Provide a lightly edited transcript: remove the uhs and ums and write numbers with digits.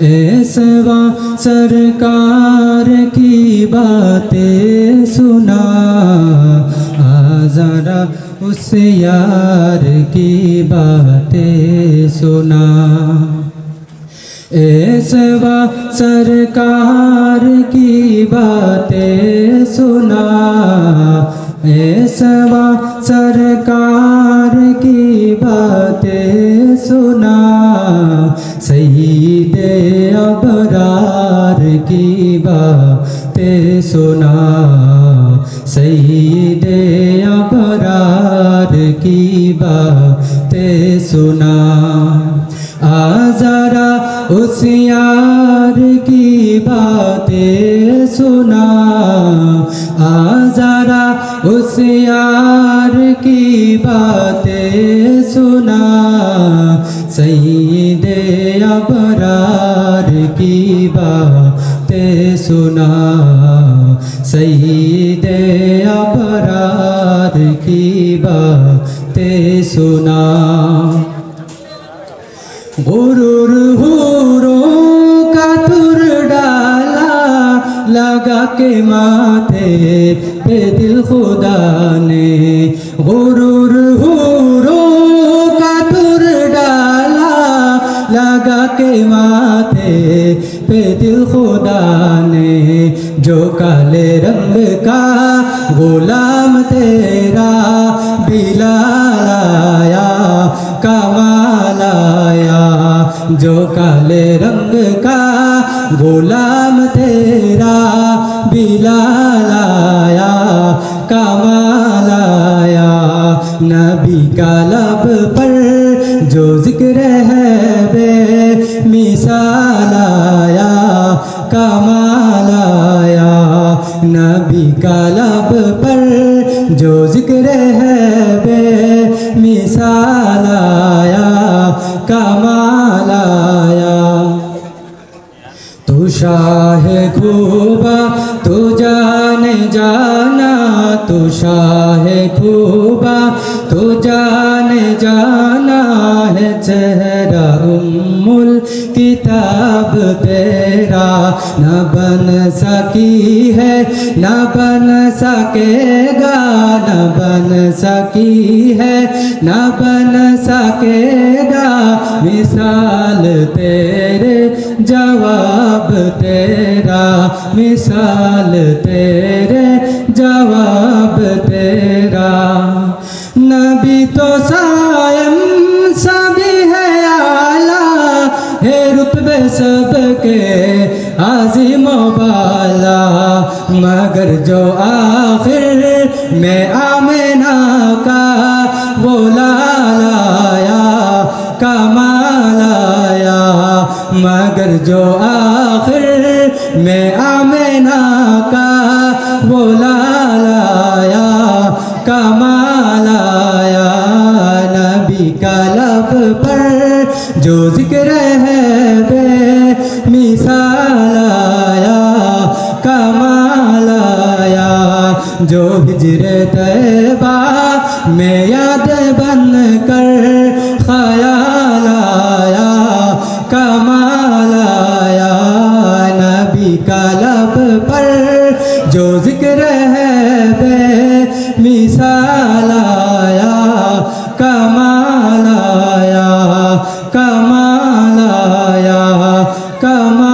ऐसवा सरकार की बातें सुना, आ जरा उस यार की बातें सुना। ऐसवा सरकार की बातें सुना, ऐसवा सरकार की बातें सुना। सईदे अबरार की बातें सुना, सईदे अबरार की बातें सुना। आ जरा उस यार की बातें सुना, आ जरा उस यार की बातें सुना। सईदे अबरार की बातें सुना, सईदे अबरार की बातें सुना। गुरूर हूरों का तुर डाला, लगा के माथे पे दिल खुदा ने। गुरूर हूरों का तुर डाला, लगा के माथे पे दिल खुदा ने। जो काले रंग का गुलाम तेरा बिलाल आया, कमाल आया। जो काले रंग का गुलाम तेरा बिलाल आया, कमाल आया। नबी का लब पर जो जिक्र है बे मिसाल आया, कमाल आया। नबी का लब पर जो जिक्र है बे मिसाल आया, कमाल आया। तू शाह खूबा तू जाने जाना, तू शाह खूबा तू जाने जाना है। चेहरा उम्मुल किताब तेरा न बन सकी है, न बन सकेगा, न बन सकी है, न बन सकेगा। मिसाल तेरे जवाब तेरा, मिसाल तेरे जवाब तेरा। नबी तो सायम सभी है आला, है रुतबे सबके आज़िम बाला। मगर जो आखिर में आमिना का वो लाल आया, कमाल आया। मगर जो आखिर में आमिना का वो लाल आया, कमाल आया। नबी का लब पर जो जिक्र है बे मिसाल आया, कमाल आया। जो हिजरे तैबा में याद बन कर ख्याल आया, कमाल आया। नबी का लब पर जो जिक्र है बे मिसाल आया, कमाल आया, कमाल आया, कमाल।